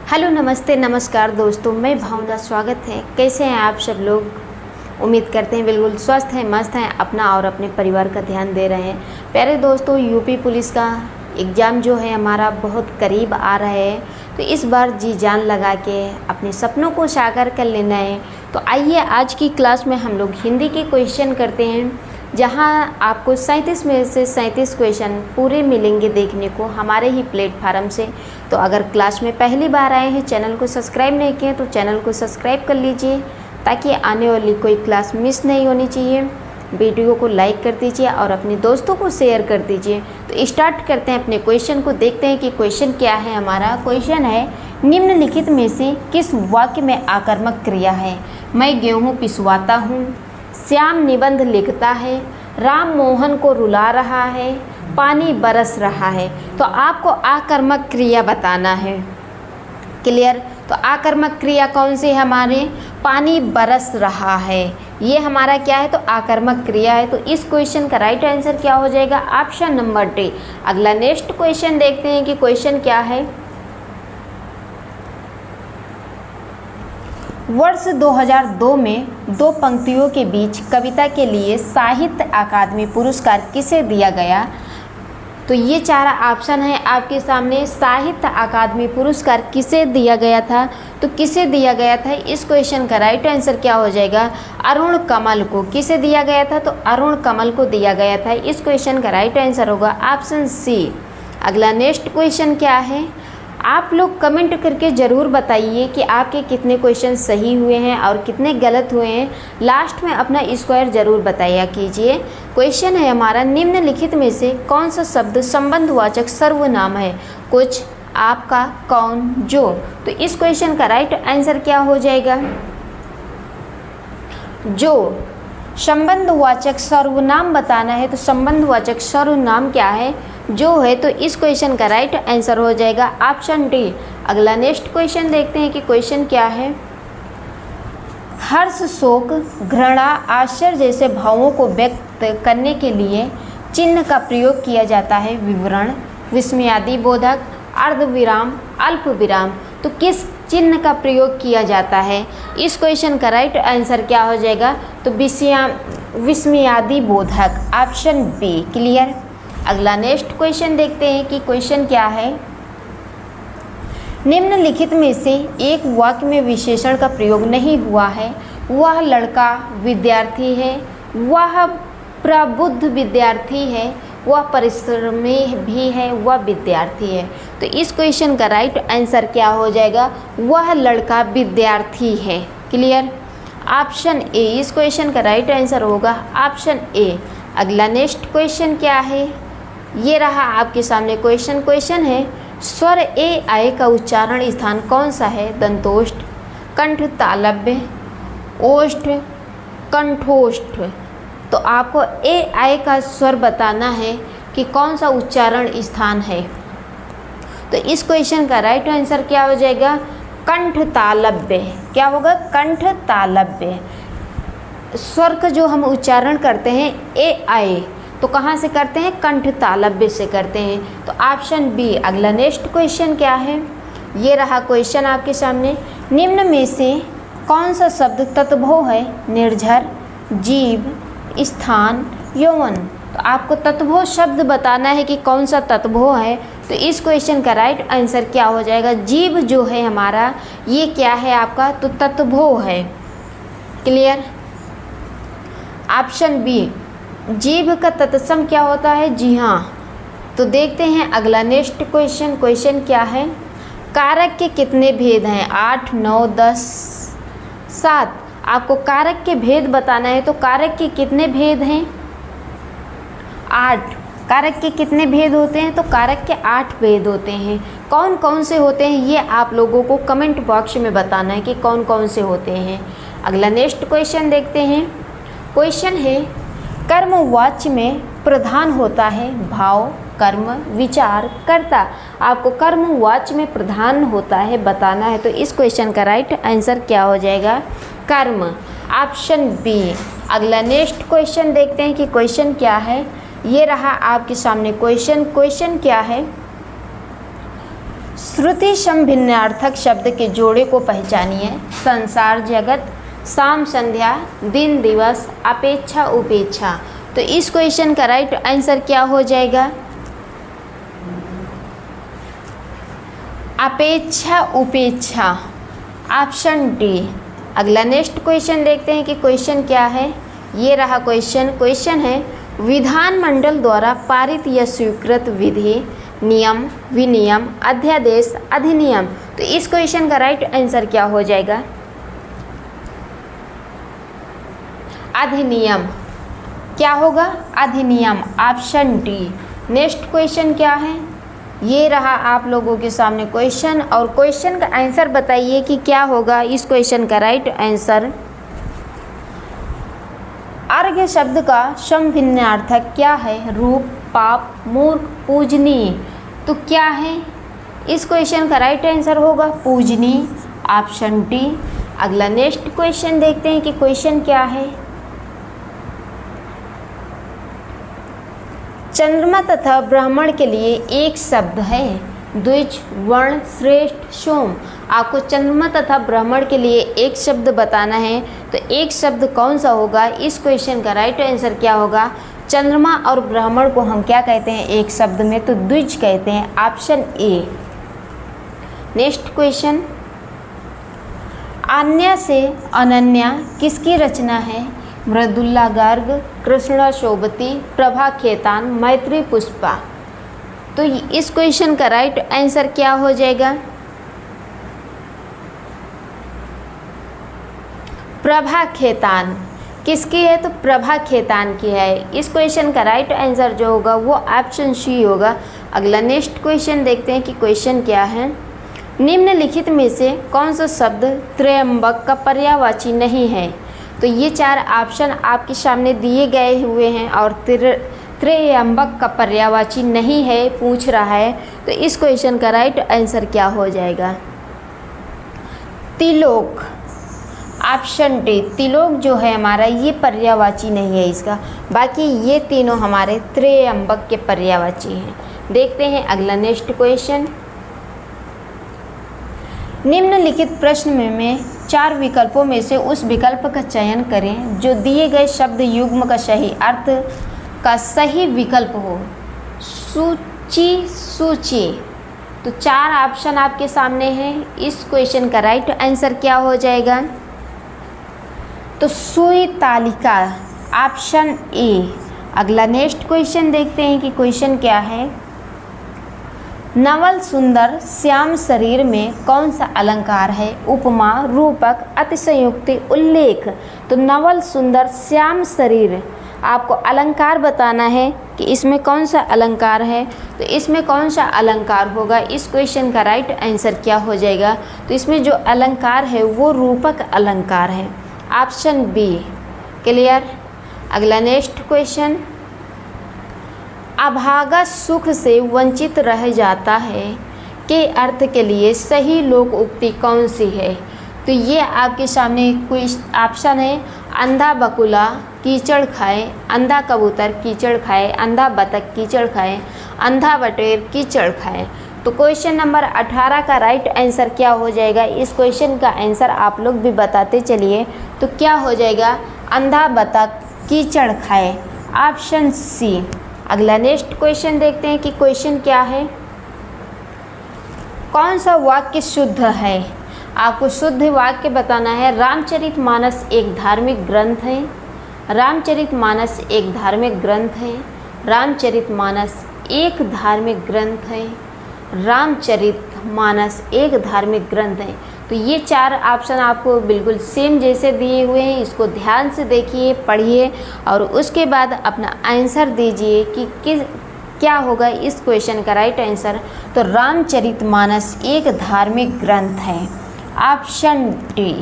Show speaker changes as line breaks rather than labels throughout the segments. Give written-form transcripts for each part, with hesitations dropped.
Hello, नमस्ते, नमस्कार दोस्तों, मैं भावना। स्वागत है। कैसे हैं आप सब लोग? उम्मीद करते हैं बिल्कुल स्वस्थ हैं, मस्त हैं, अपना और अपने परिवार का ध्यान दे रहे हैं। प्यारे दोस्तों, यूपी पुलिस का एग्ज़ाम जो है हमारा बहुत करीब आ रहा है, तो इस बार जी जान लगा के अपने सपनों को साकार कर लेना है। तो आइए आज की क्लास में हम लोग हिंदी के क्वेश्चन करते हैं, जहां आपको 37 में से 37 क्वेश्चन पूरे मिलेंगे देखने को हमारे ही प्लेटफार्म से। तो अगर क्लास में पहली बार आए हैं, चैनल को सब्सक्राइब नहीं किए तो चैनल को सब्सक्राइब कर लीजिए, ताकि आने वाली कोई क्लास मिस नहीं होनी चाहिए। वीडियो को लाइक कर दीजिए और अपने दोस्तों को शेयर कर दीजिए। तो स्टार्ट करते हैं अपने क्वेश्चन को। देखते हैं कि क्वेश्चन क्या है हमारा। क्वेश्चन है, निम्नलिखित में से किस वाक्य में आकर्मक क्रिया है? मैं गेहूँ पिसवाता हूँ, श्याम निबंध लिखता है, राम मोहन को रुला रहा है, पानी बरस रहा है। तो आपको आकर्मक क्रिया बताना है। क्लियर? तो आकर्मक क्रिया कौन सी है हमारे? पानी बरस रहा है, ये हमारा क्या है? तो आकर्मक क्रिया है। तो इस क्वेश्चन का राइट आंसर क्या हो जाएगा? Option number D. अगला नेक्स्ट क्वेश्चन देखते हैं कि क्वेश्चन क्या है। वर्ष 2002 में दो पंक्तियों के बीच कविता के लिए साहित्य अकादमी पुरस्कार किसे दिया गया? तो ये चार ऑप्शन है आपके सामने। साहित्य अकादमी पुरस्कार किसे दिया गया था? तो किसे दिया गया था? इस क्वेश्चन का राइट आंसर क्या हो जाएगा? अरुण कमल को। किसे दिया गया था? तो अरुण कमल को दिया गया था। इस क्वेश्चन का राइट आंसर होगा ऑप्शन सी। अगला नेक्स्ट क्वेश्चन क्या है? आप लोग कमेंट करके ज़रूर बताइए कि आपके कितने क्वेश्चन सही हुए हैं और कितने गलत हुए हैं। लास्ट में अपना स्क्वायर ज़रूर बताया कीजिए। क्वेश्चन है हमारा, निम्नलिखित में से कौन सा शब्द संबंधवाचक सर्वनाम है? कुछ, आपका, कौन, जो। तो इस क्वेश्चन का राइट आंसर क्या हो जाएगा? जो। संबंधवाचक सर्वनाम बताना है, तो संबंधवाचक सर्वनाम क्या है? जो है। तो इस क्वेश्चन का राइट आंसर हो जाएगा ऑप्शन डी। अगला नेक्स्ट क्वेश्चन देखते हैं कि क्वेश्चन क्या है। हर्ष, शोक, घृणा, आश्चर्य जैसे भावों को व्यक्त करने के लिए चिन्ह का प्रयोग किया जाता है। विवरण, विस्मयादि बोधक, अर्धविराम, अल्प विराम। तो किस चिन्ह का प्रयोग किया जाता है? इस क्वेश्चन का राइट आंसर क्या हो जाएगा? तो विस्मयादि बोधक, ऑप्शन बी। क्लियर? अगला नेक्स्ट क्वेश्चन देखते हैं कि क्वेश्चन क्या है। निम्नलिखित में से एक वाक्य में विशेषण का प्रयोग नहीं हुआ है। वह लड़का विद्यार्थी है, वह प्रबुद्ध विद्यार्थी है, वह परिश्रमी भी है, वह विद्यार्थी है। तो इस क्वेश्चन का राइट आंसर क्या हो जाएगा? वह लड़का विद्यार्थी है। क्लियर? Option A. इस क्वेश्चन का राइट आंसर होगा ऑप्शन ए। अगला नेक्स्ट क्वेश्चन क्या है? ये रहा आपके सामने क्वेश्चन। क्वेश्चन है, स्वर ए आय का उच्चारण स्थान कौन सा है? दंतोष्ठ, कंठ तालव्य, ओष्ठ, कंठोष्ठ। तो आपको ए आय का स्वर बताना है कि कौन सा उच्चारण स्थान है। तो इस क्वेश्चन का राइट आंसर क्या हो जाएगा? कंठ तालव्य। क्या होगा? कंठ तालव्य। स्वर का जो हम उच्चारण करते हैं ए आय, तो कहाँ से करते हैं? कंठ तालव्य से करते हैं। तो ऑप्शन बी। अगला नेक्स्ट क्वेश्चन क्या है? ये रहा क्वेश्चन आपके सामने। निम्न में से कौन सा शब्द तत्भव है? निर्झर, जीव, स्थान, यौवन। तो आपको तत्भव शब्द बताना है कि कौन सा तत्भव है। तो इस क्वेश्चन का राइट आंसर क्या हो जाएगा? जीव जो है हमारा, ये क्या है आपका? तो तत्भव है। क्लियर? Option B. जीव का तत्सम क्या होता है? जी हाँ। तो देखते हैं अगला नेक्स्ट क्वेश्चन। क्वेश्चन क्या है? कारक के कितने भेद हैं? 8, 9, 10, 7। आपको कारक के भेद बताना है। तो कारक के कितने भेद हैं? 8। कारक के कितने भेद होते हैं? तो कारक के 8 भेद होते हैं। कौन कौन से होते हैं, ये आप लोगों को कमेंट बॉक्स में बताना है कि कौन कौन से होते हैं। अगला नेक्स्ट क्वेश्चन देखते हैं। क्वेश्चन है, कर्मवाच्य में प्रधान होता है भाव, कर्म, विचार, कर्ता। आपको कर्मवाच्य में प्रधान होता है बताना है। तो इस क्वेश्चन का राइट आंसर क्या हो जाएगा? कर्म, ऑप्शन बी। अगला नेक्स्ट क्वेश्चन देखते हैं कि क्वेश्चन क्या है। ये रहा आपके सामने क्वेश्चन। क्वेश्चन क्या है? श्रुति सम भिन्नार्थक शब्द के जोड़े को पहचानिए। संसार, जगत, शाम, संध्या, दिन, दिवस, अपेक्षा, उपेक्षा। तो इस क्वेश्चन का राइट आंसर क्या हो जाएगा? अपेक्षा, उपेक्षा, ऑप्शन डी। अगला नेक्स्ट क्वेश्चन देखते हैं कि क्वेश्चन क्या है। ये रहा क्वेश्चन है विधानमंडल द्वारा पारित या स्वीकृत विधि, नियम, विनियम, अध्यादेश, अधिनियम। तो इस क्वेश्चन का राइट आंसर क्या हो जाएगा? अधिनियम। क्या होगा? अधिनियम, ऑप्शन डी। नेक्स्ट क्वेश्चन क्या है? ये रहा आप लोगों के सामने क्वेश्चन, और क्वेश्चन का आंसर बताइए कि क्या होगा इस क्वेश्चन का राइट आंसर। अर्घ्य शब्द का समभिन्नार्थक क्या है? रूप, पाप, मूर्ख, पूजनीय। तो क्या है इस क्वेश्चन का राइट आंसर होगा? पूजनीय, ऑप्शन डी। अगला नेक्स्ट क्वेश्चन देखते हैं कि क्वेश्चन क्या है। चंद्रमा तथा ब्राह्मण के लिए एक शब्द है, द्विज, वर्ण, श्रेष्ठ, सोम। आपको चंद्रमा तथा ब्राह्मण के लिए एक शब्द बताना है, तो एक शब्द कौन सा होगा? इस क्वेश्चन का राइट आंसर क्या होगा? चंद्रमा और ब्राह्मण को हम क्या कहते हैं एक शब्द में? तो द्विज कहते हैं, ऑप्शन ए। नेक्स्ट क्वेश्चन, अन्य से अनन्या किसकी रचना है? मृदुला गर्ग, कृष्णा शोभती, प्रभा खेतान, मैत्री पुष्पा। तो इस क्वेश्चन का राइट आंसर क्या हो जाएगा? प्रभा खेतान। किसकी है? तो प्रभा खेतान की है। इस क्वेश्चन का राइट आंसर जो होगा वो ऑप्शन सी होगा। अगला नेक्स्ट क्वेश्चन देखते हैं कि क्वेश्चन क्या है। निम्नलिखित में से कौन सा शब्द त्रयंबक का पर्यायवाची नहीं है? तो ये चार ऑप्शन आपके सामने दिए गए हुए हैं, और त्रयंबक का पर्यायवाची नहीं है पूछ रहा है, तो इस क्वेश्चन का राइट आंसर क्या हो जाएगा? Tilok, option D. तिलोक जो है हमारा ये पर्यायवाची नहीं है इसका, बाकी ये तीनों हमारे त्रयंबक के पर्यायवाची हैं। देखते हैं अगला नेक्स्ट क्वेश्चन। निम्नलिखित प्रश्न में चार विकल्पों में से उस विकल्प का चयन करें जो दिए गए शब्द युग्म का सही अर्थ का सही विकल्प हो। सूची, सूची। तो चार ऑप्शन आपके सामने हैं। इस क्वेश्चन का राइट आंसर क्या हो जाएगा? तो सुई तालिका, ऑप्शन ए। अगला नेक्स्ट क्वेश्चन देखते हैं कि क्वेश्चन क्या है। नवल सुंदर श्याम शरीर में कौन सा अलंकार है? उपमा, रूपक, अतिशयोक्ति, उल्लेख। तो नवल सुंदर श्याम शरीर, आपको अलंकार बताना है कि इसमें कौन सा अलंकार है। तो इसमें कौन सा अलंकार होगा? इस क्वेश्चन का राइट आंसर क्या हो जाएगा? तो इसमें जो अलंकार है वो रूपक अलंकार है, ऑप्शन बी। क्लियर? अगला नेक्स्ट क्वेश्चन। अभागा सुख से वंचित रह जाता है के अर्थ के लिए सही लोक उक्ति कौन सी है? तो ये आपके सामने कोई ऑप्शन है। अंधा बकुला कीचड़ खाए, अंधा कबूतर कीचड़ खाए, अंधा बतख कीचड़ खाए, अंधा बटेर कीचड़ खाए। तो क्वेश्चन नंबर 18 का राइट आंसर क्या हो जाएगा? इस क्वेश्चन का आंसर आप लोग भी बताते चलिए। तो क्या हो जाएगा? अंधा बतख कीचड़ खाए, ऑप्शन सी। अगला नेक्स्ट क्वेश्चन देखते हैं कि क्वेश्चन क्या है। कौन सा वाक्य शुद्ध है? आपको शुद्ध वाक्य बताना है। रामचरितमानस एक धार्मिक ग्रंथ है। रामचरितमानस एक धार्मिक ग्रंथ है। रामचरितमानस एक धार्मिक ग्रंथ है। रामचरितमानस एक धार्मिक ग्रंथ है। तो ये चार ऑप्शन आपको बिल्कुल सेम जैसे दिए हुए हैं। इसको ध्यान से देखिए, पढ़िए, और उसके बाद अपना आंसर दीजिए कि क्या होगा इस क्वेश्चन का राइट आंसर। तो रामचरितमानस एक धार्मिक ग्रंथ है, ऑप्शन डी।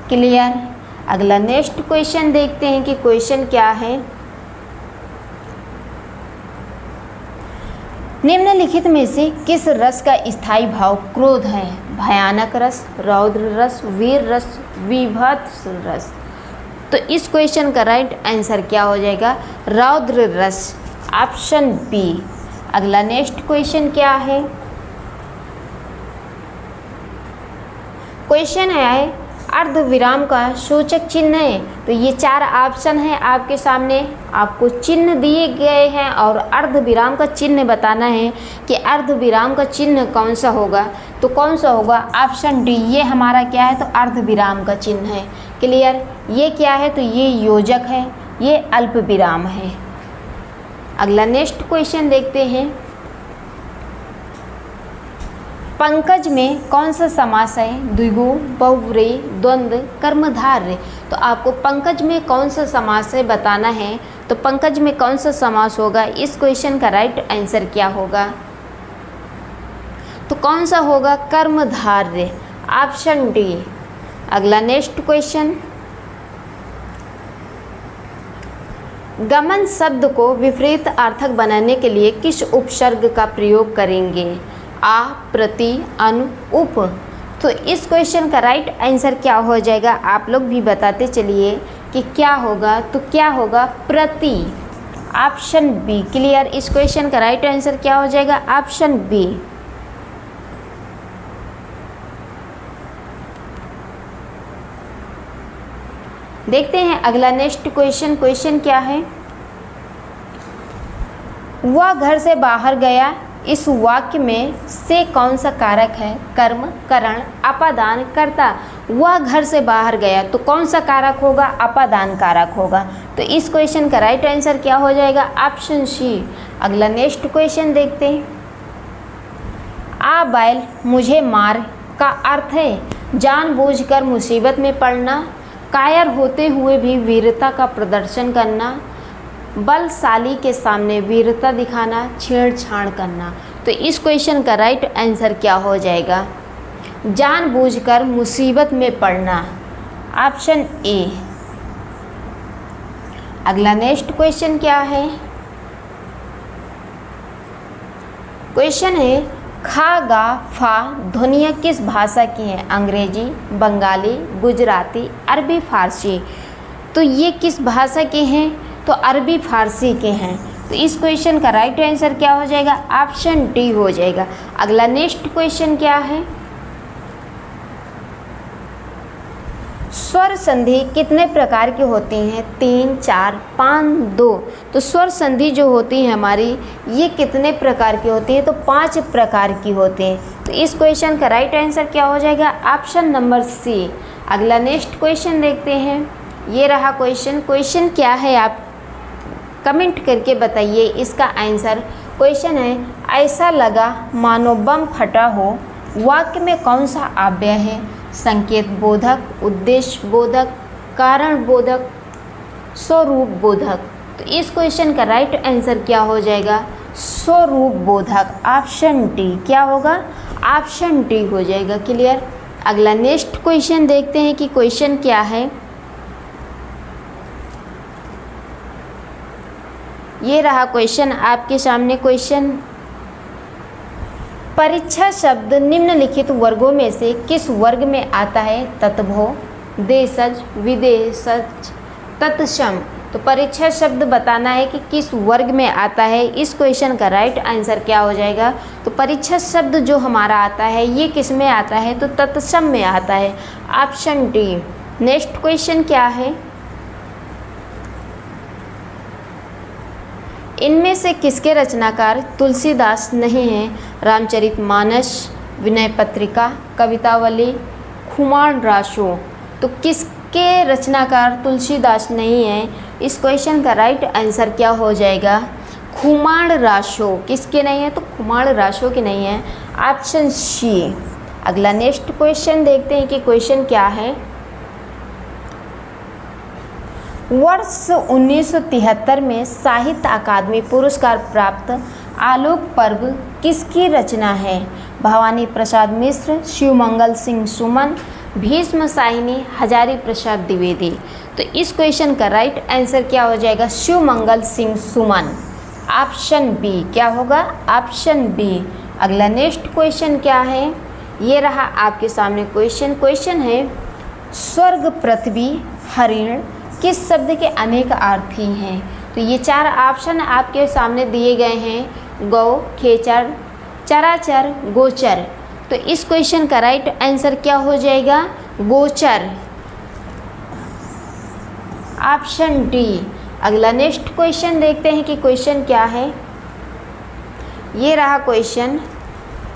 क्लियर? अगला नेक्स्ट क्वेश्चन देखते हैं कि क्वेश्चन क्या है। निम्नलिखित में से किस रस का स्थायी भाव क्रोध है? भयानक रस, रौद्र रस, वीर रस, विभत्स रस। तो इस क्वेश्चन का राइट आंसर क्या हो जाएगा? रौद्र रस, ऑप्शन बी। अगला नेक्स्ट क्वेश्चन क्या है। क्वेश्चन है अर्धविराम का सूचक चिन्ह है। तो ये 4 ऑप्शन है आपके सामने, आपको चिन्ह दिए गए हैं और अर्धविराम का चिन्ह बताना है कि अर्धविराम का चिन्ह कौन सा होगा। तो कौन सा होगा? ऑप्शन डी, ये हमारा क्या है? तो अर्धविराम का चिन्ह है। क्लियर? ये क्या है? तो ये योजक है, ये अल्प विराम है। अगला नेक्स्ट क्वेश्चन देखते हैं। पंकज में कौन सा समास है? द्विगु, बहुव्रीहि, द्वंद्व, कर्मधारय। तो आपको पंकज में कौन सा समास है बताना है। तो पंकज में कौन सा समास होगा? इस क्वेश्चन का राइट आंसर क्या होगा? तो कौन सा होगा? कर्मधारय, ऑप्शन डी। अगला नेक्स्ट क्वेश्चन, गमन शब्द को विपरीत अर्थक बनाने के लिए किस उपसर्ग का प्रयोग करेंगे? आ, प्रति, अनु, उप। तो इस क्वेश्चन का राइट आंसर क्या हो जाएगा? आप लोग भी बताते चलिए कि क्या होगा। तो क्या होगा? प्रति, ऑप्शन बी। क्लियर? इस क्वेश्चन का राइट आंसर क्या हो जाएगा? Option B. देखते हैं अगला नेक्स्ट क्वेश्चन। क्वेश्चन क्या है? वह घर से बाहर गया, इस वाक्य में से कौन सा कारक है? कर्म, करण, अपादान, कर्ता। वह घर से बाहर गया तो कौन सा कारक होगा? अपादान कारक होगा। तो इस क्वेश्चन का राइट आंसर क्या हो जाएगा? Option C. अगला नेक्स्ट क्वेश्चन देखते हैं। आ बैल मुझे मार का अर्थ है जानबूझकर मुसीबत में पड़ना, कायर होते हुए भी वीरता का प्रदर्शन करना, बलशाली के सामने वीरता दिखाना, छेड़छाड़ करना। तो इस क्वेश्चन का राइट आंसर क्या हो जाएगा? जानबूझकर मुसीबत में पड़ना, ऑप्शन ए। अगला नेक्स्ट क्वेश्चन क्या है? क्वेश्चन है खा, गा, फा ध्वनियाँ किस भाषा की हैं? अंग्रेजी, बंगाली, गुजराती, अरबी, फारसी। तो ये किस भाषा के हैं? तो अरबी फारसी के हैं। तो इस क्वेश्चन का राइट आंसर क्या हो जाएगा? ऑप्शन डी हो जाएगा। अगला नेक्स्ट क्वेश्चन क्या है? स्वर संधि कितने प्रकार की होती हैं? 3, 4, 5, 2। तो स्वर संधि जो होती है हमारी, ये कितने प्रकार की होती है? तो 5 प्रकार की होती हैं। तो इस क्वेश्चन का राइट आंसर क्या हो जाएगा? Option number C. अगला नेक्स्ट क्वेश्चन देखते हैं। ये रहा क्वेश्चन। क्वेश्चन क्या है आप कमेंट करके बताइए इसका आंसर। क्वेश्चन है ऐसा लगा मानो बम फटा हो, वाक्य में कौन सा अव्यय है? संकेत बोधक, उद्देश्य बोधक, कारण बोधक, स्वरूप बोधक। तो इस क्वेश्चन का राइट आंसर क्या हो जाएगा? स्वरूप बोधक, ऑप्शन डी। क्या होगा? ऑप्शन डी हो जाएगा। क्लियर? अगला नेक्स्ट क्वेश्चन देखते हैं कि क्वेश्चन क्या है। ये रहा क्वेश्चन आपके सामने। क्वेश्चन, परीक्षा शब्द निम्नलिखित वर्गों में से किस वर्ग में आता है? तत्भव, देशज, विदेशज, तत्सम। तो परीक्षा शब्द बताना है कि किस वर्ग में आता है। इस क्वेश्चन का राइट आंसर क्या हो जाएगा? तो परीक्षा शब्द जो हमारा आता है ये किस में आता है? तो तत्सम में आता है, ऑप्शन डी। नेक्स्ट क्वेश्चन क्या है? इनमें से किसके रचनाकार तुलसीदास नहीं हैं? रामचरितमानस, विनय पत्रिका, कवितावली, खुमान राशो। तो किसके रचनाकार तुलसीदास नहीं हैं? इस क्वेश्चन का राइट आंसर क्या हो जाएगा? खुमान राशो। किसके नहीं है? तो खुमान राशो के नहीं है, ऑप्शन सी। अगला नेक्स्ट क्वेश्चन देखते हैं कि क्वेश्चन क्या है। वर्ष 1973 में साहित्य अकादमी पुरस्कार प्राप्त आलोक पर्व किसकी रचना है? भवानी प्रसाद मिश्र, शिवमंगल सिंह सुमन, भीष्म साहिनी, हजारी प्रसाद द्विवेदी। तो इस क्वेश्चन का राइट आंसर क्या हो जाएगा? Shivmangal Singh Suman, option B. क्या होगा? Option B. अगला नेक्स्ट क्वेश्चन क्या है? ये रहा आपके सामने क्वेश्चन। क्वेश्चन है स्वर्ग, पृथ्वी, हरिण किस शब्द के अनेक अर्थी हैं? तो ये 4 ऑप्शन आपके सामने दिए गए हैं। गौ, खेचर, चराचर, गोचर। तो इस क्वेश्चन का राइट आंसर क्या हो जाएगा? गोचर, ऑप्शन डी। अगला नेक्स्ट क्वेश्चन देखते हैं कि क्वेश्चन क्या है। ये रहा क्वेश्चन,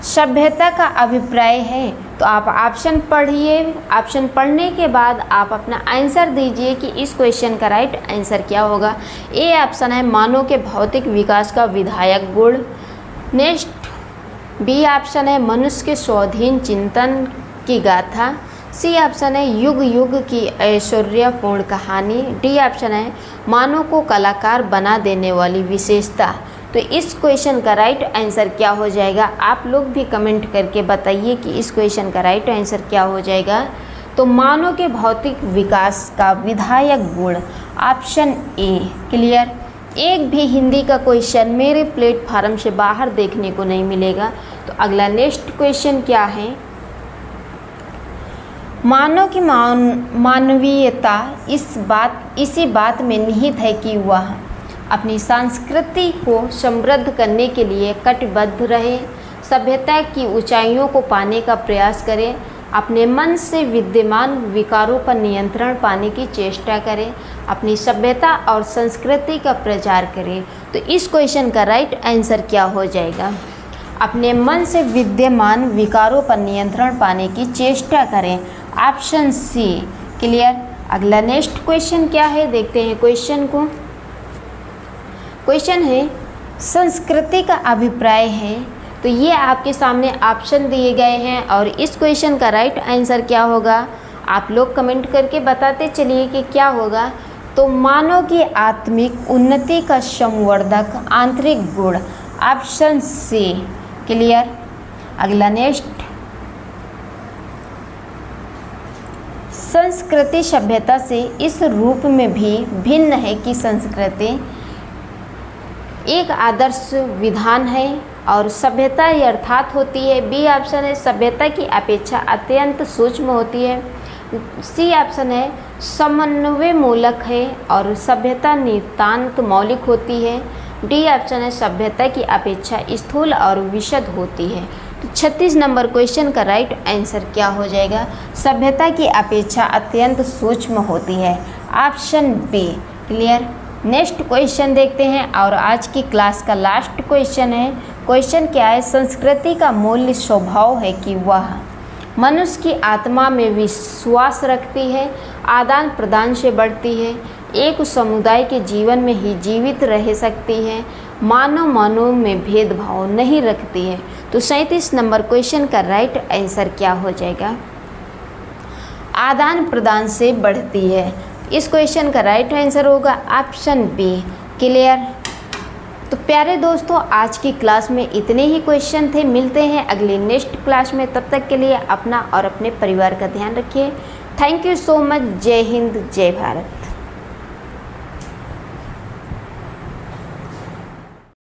सभ्यता का अभिप्राय है। तो आप ऑप्शन पढ़िए, ऑप्शन पढ़ने के बाद आप अपना आंसर दीजिए कि इस क्वेश्चन का राइट आंसर क्या होगा। ए ऑप्शन है मानव के भौतिक विकास का विधायक गुण। नेक्स्ट बी ऑप्शन है मनुष्य के स्वाधीन चिंतन की गाथा। सी ऑप्शन है युग युग की ऐश्वर्यपूर्ण कहानी। डी ऑप्शन है मानव को कलाकार बना देने वाली विशेषता। तो इस क्वेश्चन का राइट आंसर क्या हो जाएगा? आप लोग भी कमेंट करके बताइए कि इस क्वेश्चन का राइट आंसर क्या हो जाएगा। तो मानव के भौतिक विकास का विधायक गुण, ऑप्शन ए। क्लियर? एक भी हिंदी का क्वेश्चन मेरे प्लेटफार्म से बाहर देखने को नहीं मिलेगा। तो अगला नेक्स्ट क्वेश्चन क्या है? मानव की मानवीयता इसी बात में निहित है कि वह अपनी संस्कृति को समृद्ध करने के लिए कटिबद्ध रहे, सभ्यता की ऊंचाइयों को पाने का प्रयास करे, अपने मन से विद्यमान विकारों पर नियंत्रण पाने की चेष्टा करे, अपनी सभ्यता और संस्कृति का प्रचार करे। तो इस क्वेश्चन का राइट आंसर क्या हो जाएगा? अपने मन से विद्यमान विकारों पर नियंत्रण पाने की चेष्टा करें, ऑप्शन सी। क्लियर? अगला नेक्स्ट क्वेश्चन क्या है, देखते हैं क्वेश्चन को। क्वेश्चन है संस्कृति का अभिप्राय है। तो ये आपके सामने ऑप्शन दिए गए हैं और इस क्वेश्चन का राइट आंसर क्या होगा? आप लोग कमेंट करके बताते चलिए कि क्या होगा। तो मानव की आत्मिक उन्नति का संवर्धक आंतरिक गुण, ऑप्शन सी। क्लियर? अगला नेक्स्ट, संस्कृति सभ्यता से इस रूप में भी भिन्न है कि संस्कृति एक आदर्श विधान है और सभ्यता अर्थात होती है। बी ऑप्शन है सभ्यता की अपेक्षा अत्यंत सूक्ष्म होती है। सी ऑप्शन है समन्वय मूलक है और सभ्यता नितांत मौलिक होती है। डी ऑप्शन है सभ्यता की अपेक्षा स्थूल और विशद होती है। तो 36 नंबर क्वेश्चन का राइट आंसर क्या हो जाएगा? सभ्यता की अपेक्षा अत्यंत सूक्ष्म होती है, option B. Clear? Next question देखते हैं और आज की क्लास का लास्ट क्वेश्चन है। क्वेश्चन क्या है? संस्कृति का मूल्य स्वभाव है कि वह मनुष्य की आत्मा में विश्वास रखती है, आदान प्रदान से बढ़ती है, एक समुदाय के जीवन में ही जीवित रह सकती है, मानव में भेदभाव नहीं रखती है। तो 37 नंबर क्वेश्चन का राइट आंसर क्या हो जाएगा? आदान प्रदान से बढ़ती है। इस क्वेश्चन का राइट आंसर होगा ऑप्शन बी। क्लियर? तो प्यारे दोस्तों, आज की क्लास में इतने ही क्वेश्चन थे। मिलते हैं अगली नेक्स्ट क्लास में। तब तक के लिए अपना और अपने परिवार का ध्यान रखिए। Thank you so much. जय हिंद, जय भारत।